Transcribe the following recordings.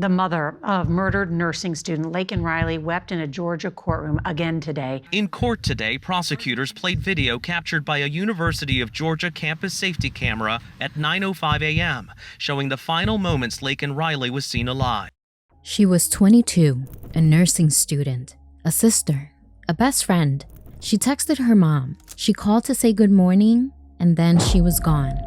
The mother of murdered nursing student Laken Riley wept in a Georgia courtroom again today. In court today, prosecutors played video captured by a University of Georgia campus safety camera at 9:05 a.m., showing the final moments Laken Riley was seen alive. She was 22, a nursing student, a sister, a best friend. She texted her mom. She called to say good morning, and then she was gone.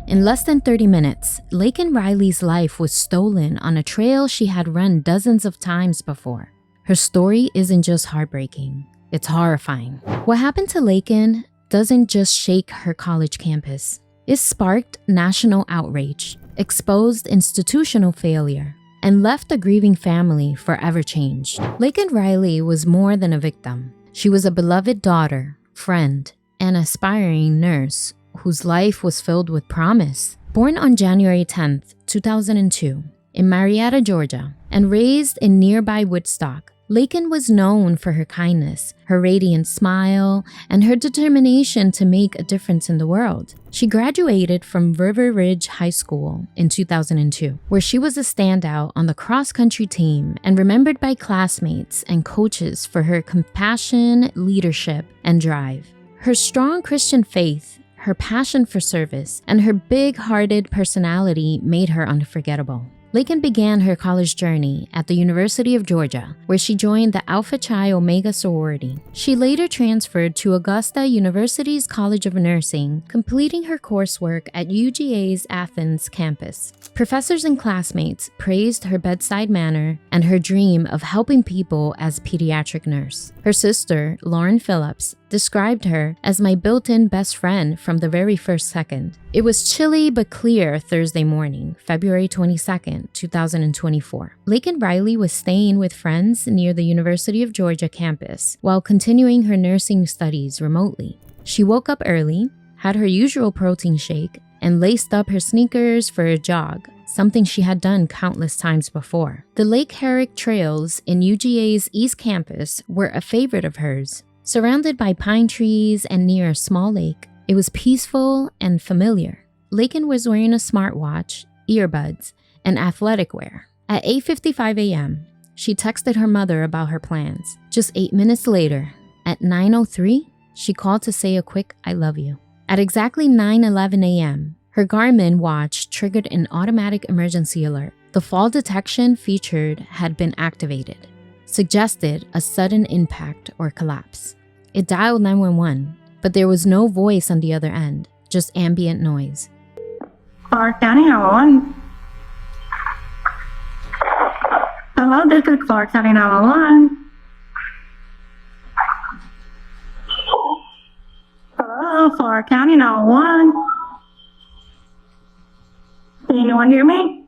In less than 30 minutes, Laken Riley's life was stolen on a trail she had run dozens of times before. Her story isn't just heartbreaking, it's horrifying. What happened to Laken doesn't just shake her college campus. It sparked national outrage, exposed institutional failure, and left a grieving family forever changed. Laken Riley was more than a victim. She was a beloved daughter, friend, and aspiring nurse whose life was filled with promise. Born on January 10, 2002, in Marietta, Georgia, and raised in nearby Woodstock, Laken was known for her kindness, her radiant smile, and her determination to make a difference in the world. She graduated from River Ridge High School in 2002, where she was a standout on the cross-country team and remembered by classmates and coaches for her compassion, leadership, and drive. Her strong Christian faith, her passion for service, and her big-hearted personality made her unforgettable. Laken began her college journey at the University of Georgia, where she joined the Alpha Chi Omega sorority. She later transferred to Augusta University's College of Nursing, completing her coursework at UGA's Athens campus. Professors and classmates praised her bedside manner and her dream of helping people as a pediatric nurse. Her sister, Lauren Phillips, described her as my built-in best friend from the very first second. It was chilly but clear Thursday morning, February 22, 2024. Laken Riley was staying with friends near the University of Georgia campus while continuing her nursing studies remotely. She woke up early, had her usual protein shake, and laced up her sneakers for a jog, something she had done countless times before. The Lake Herrick trails in UGA's East Campus were a favorite of hers. Surrounded by pine trees and near a small lake, it was peaceful and familiar. Laken was wearing a smartwatch, earbuds, and athletic wear. At 8:55 a.m., she texted her mother about her plans. Just 8 minutes later, at 9:03, she called to say a quick "I love you." At exactly 9:11 a.m., her Garmin watch triggered an automatic emergency alert. The fall detection featured had been activated, suggested a sudden impact or collapse. It dialed 911, but there was no voice on the other end, just ambient noise. Clark County 911. Hello, this is Clark County 911. Hello, Clark County 911. Can anyone hear me?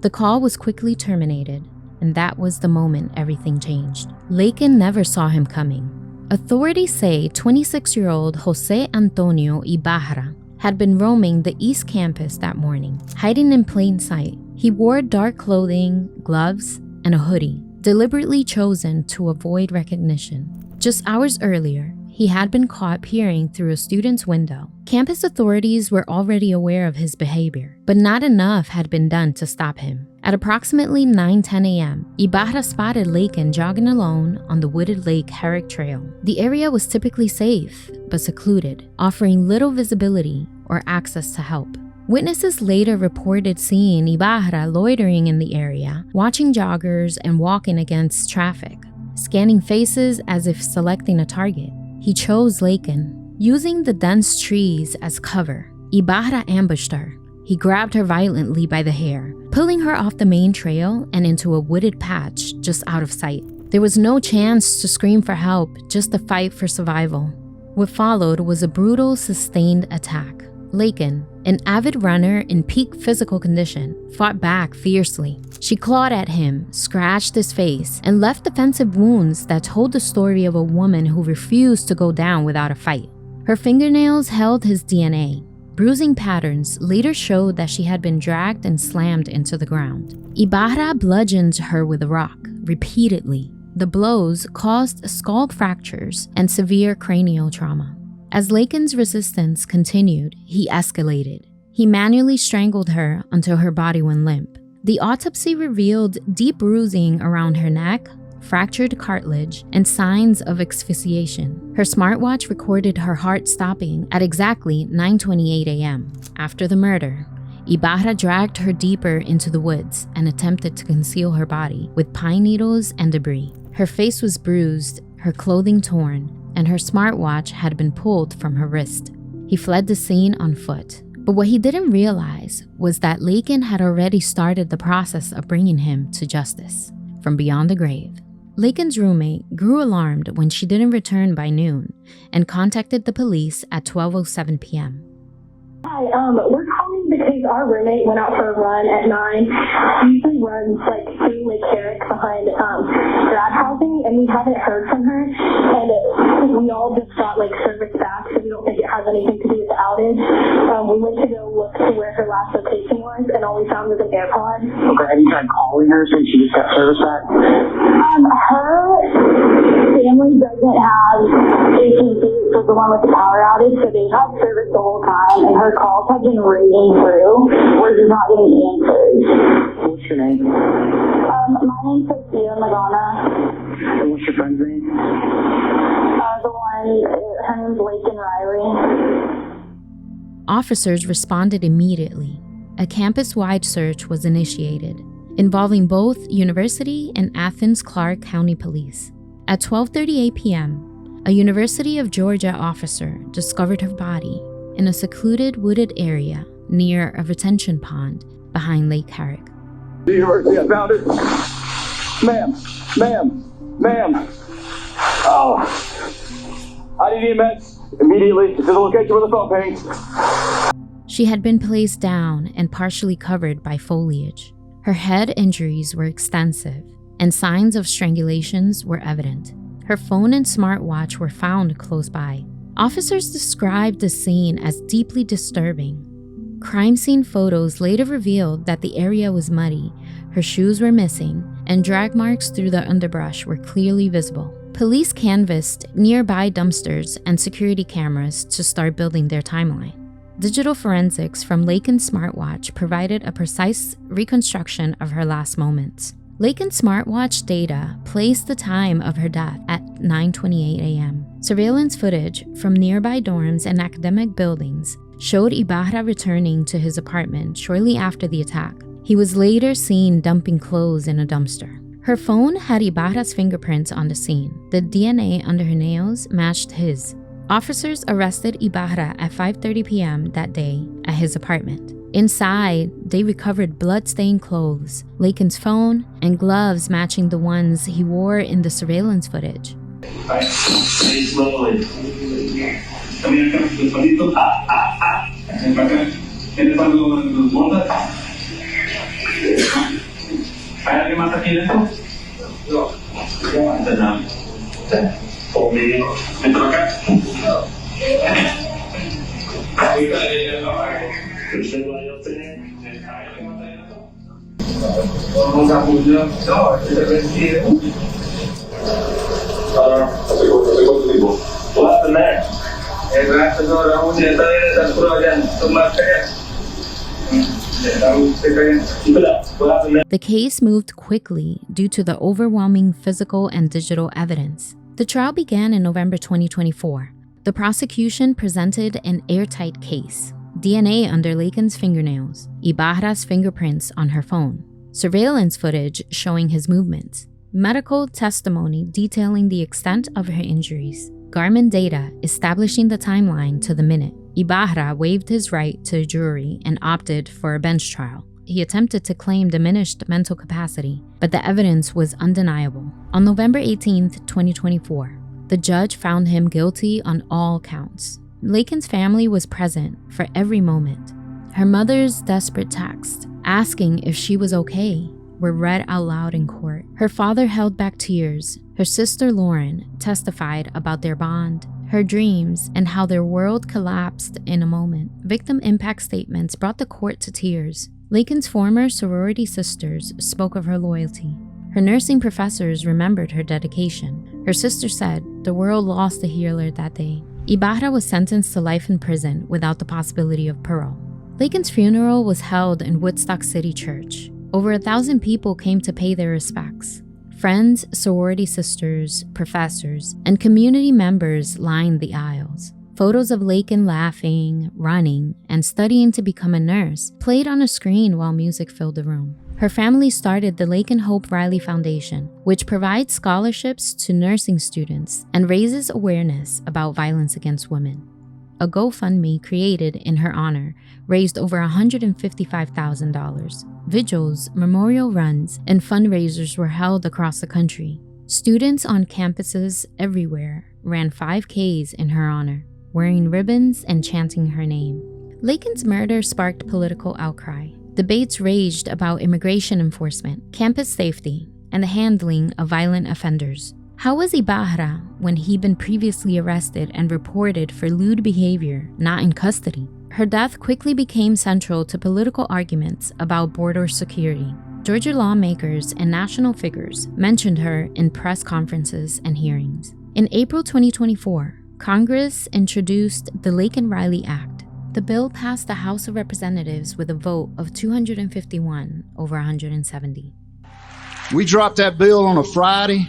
The call was quickly terminated, and that was the moment everything changed. Laken never saw him coming. Authorities say 26-year-old Jose Antonio Ibarra had been roaming the East Campus that morning, hiding in plain sight. He wore dark clothing, gloves, and a hoodie, deliberately chosen to avoid recognition. Just hours earlier, he had been caught peering through a student's window. Campus authorities were already aware of his behavior, but not enough had been done to stop him. At approximately 9:10 a.m., Ibarra spotted Laken jogging alone on the wooded Lake Herrick Trail. The area was typically safe, but secluded, offering little visibility or access to help. Witnesses later reported seeing Ibarra loitering in the area, watching joggers and walking against traffic, scanning faces as if selecting a target. He chose Laken. Using the dense trees as cover, Ibarra ambushed her. He grabbed her violently by the hair, pulling her off the main trail and into a wooded patch just out of sight. There was no chance to scream for help, just a fight for survival. What followed was a brutal, sustained attack. Laken, an avid runner in peak physical condition, fought back fiercely. She clawed at him, scratched his face, and left defensive wounds that told the story of a woman who refused to go down without a fight. Her fingernails held his DNA. Bruising patterns later showed that she had been dragged and slammed into the ground. Ibarra bludgeoned her with a rock, repeatedly. The blows caused skull fractures and severe cranial trauma. As Laken's resistance continued, he escalated. He manually strangled her until her body went limp. The autopsy revealed deep bruising around her neck, fractured cartilage, and signs of asphyxiation. Her smartwatch recorded her heart stopping at exactly 9:28 a.m. After the murder, Ibarra dragged her deeper into the woods and attempted to conceal her body with pine needles and debris. Her face was bruised, her clothing torn, and her smartwatch had been pulled from her wrist. He fled the scene on foot. But what he didn't realize was that Laken had already started the process of bringing him to justice from beyond the grave. Laken's roommate grew alarmed when she didn't return by noon and contacted the police at 12:07 p.m. Hi, we're calling because our roommate went out for a run at 9. She usually runs like through Lake Herrick behind grad housing, and we haven't heard from her. And we all just got like service back, so we don't think it has anything to do with the outage. We went to go look to where her last location was, and all we found was an AirPod. Okay, have you tried calling her since she just got service back? Her family doesn't have AT&T for the one with the power outage, so they had service the whole time, and her calls have been ringing through. We're just not getting answers. What's your name? My name's Sophia Magana. And what's your friend's name? Her name's Laken Riley. Officers responded immediately. A campus-wide search was initiated, involving both University and Athens-Clarke County Police. At 12:38 p.m., a University of Georgia officer discovered her body in a secluded wooded area near a retention pond behind Lake Herrick. The University, I found it. Ma'am. Oh, I need EMS immediately to the location where the phone pings. She had been placed down and partially covered by foliage. Her head injuries were extensive, and signs of strangulations were evident. Her phone and smartwatch were found close by. Officers described the scene as deeply disturbing. Crime scene photos later revealed that the area was muddy, her shoes were missing, and drag marks through the underbrush were clearly visible. Police canvassed nearby dumpsters and security cameras to start building their timeline. Digital forensics from Laken's smartwatch provided a precise reconstruction of her last moments. Laken's smartwatch data placed the time of her death at 9:28 a.m. Surveillance footage from nearby dorms and academic buildings showed Ibarra returning to his apartment shortly after the attack. He was later seen dumping clothes in a dumpster. Her phone had Ibarra's fingerprints on the scene. The DNA under her nails matched his. Officers arrested Ibarra at 5:30 p.m. that day at his apartment. Inside, they recovered blood-stained clothes, Laken's phone, and gloves matching the ones he wore in the surveillance footage. What happened there? The case moved quickly due to the overwhelming physical and digital evidence. The trial began in November 2024. The prosecution presented an airtight case: DNA under Laken's fingernails, Ibarra's fingerprints on her phone, surveillance footage showing his movements, medical testimony detailing the extent of her injuries, Garmin data establishing the timeline to the minute. Ibarra waived his right to a jury and opted for a bench trial. He attempted to claim diminished mental capacity, but the evidence was undeniable. On November 18, 2024, the judge found him guilty on all counts. Laken's family was present for every moment. Her mother's desperate text, asking if she was okay, were read out loud in court. Her father held back tears. Her sister Lauren testified about their bond, her dreams, and how their world collapsed in a moment. Victim impact statements brought the court to tears. Laken's former sorority sisters spoke of her loyalty. Her nursing professors remembered her dedication. Her sister said the world lost a healer that day. Ibarra was sentenced to life in prison without the possibility of parole. Laken's funeral was held in Woodstock City Church. Over 1,000 people came to pay their respects. Friends, sorority sisters, professors, and community members lined the aisles. Photos of Laken laughing, running, and studying to become a nurse played on a screen while music filled the room. Her family started the Laken Hope Riley Foundation, which provides scholarships to nursing students and raises awareness about violence against women. A GoFundMe created in her honor raised over $155,000. Vigils, memorial runs, and fundraisers were held across the country. Students on campuses everywhere ran 5Ks in her honor, wearing ribbons and chanting her name. Laken's murder sparked political outcry. Debates raged about immigration enforcement, campus safety, and the handling of violent offenders. How was Ibarra when he'd been previously arrested and reported for lewd behavior, not in custody? Her death quickly became central to political arguments about border security. Georgia lawmakers and national figures mentioned her in press conferences and hearings. In April 2024, Congress introduced the Laken Riley Act. The bill passed the House of Representatives with a vote of 251 over 170. We dropped that bill on a Friday,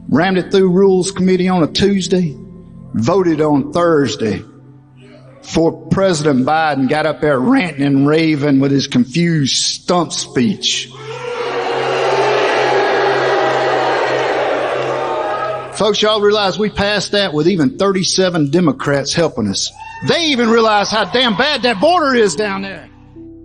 rammed it through Rules Committee on a Tuesday, voted on Thursday, before President Biden got up there ranting and raving with his confused stump speech. Folks, y'all realize we passed that with even 37 Democrats helping us. They even realize how damn bad that border is down there.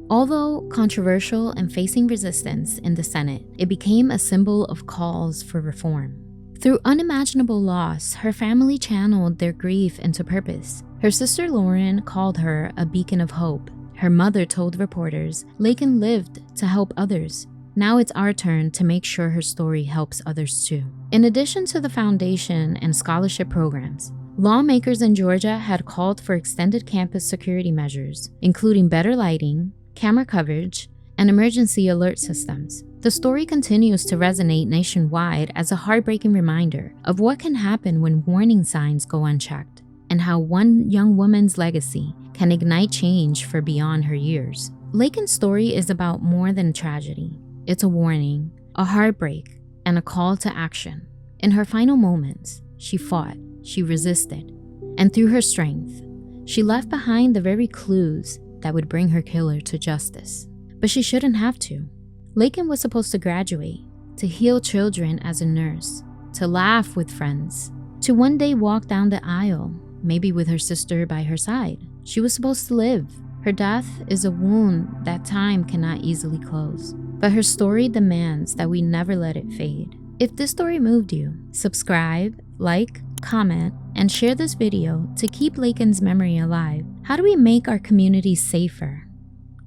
Although controversial and facing resistance in the Senate, it became a symbol of calls for reform. Through unimaginable loss, her family channeled their grief into purpose. Her sister Lauren called her a beacon of hope. Her mother told reporters, Laken lived to help others. Now it's our turn to make sure her story helps others too. In addition to the foundation and scholarship programs, lawmakers in Georgia had called for extended campus security measures, including better lighting, camera coverage, and emergency alert systems. The story continues to resonate nationwide as a heartbreaking reminder of what can happen when warning signs go unchecked, and how one young woman's legacy can ignite change for beyond her years. Laken's story is about more than tragedy. It's a warning, a heartbreak, and a call to action. In her final moments, she fought, she resisted, and through her strength, she left behind the very clues that would bring her killer to justice. But she shouldn't have to. Laken was supposed to graduate, to heal children as a nurse, to laugh with friends, to one day walk down the aisle, maybe with her sister by her side. She was supposed to live. Her death is a wound that time cannot easily close. But her story demands that we never let it fade. If this story moved you, subscribe, like, comment, and share this video to keep Laken's memory alive. How do we make our communities safer?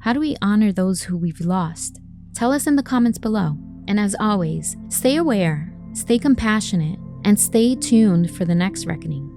How do we honor those who we've lost? Tell us in the comments below. And as always, stay aware, stay compassionate, and stay tuned for the next reckoning.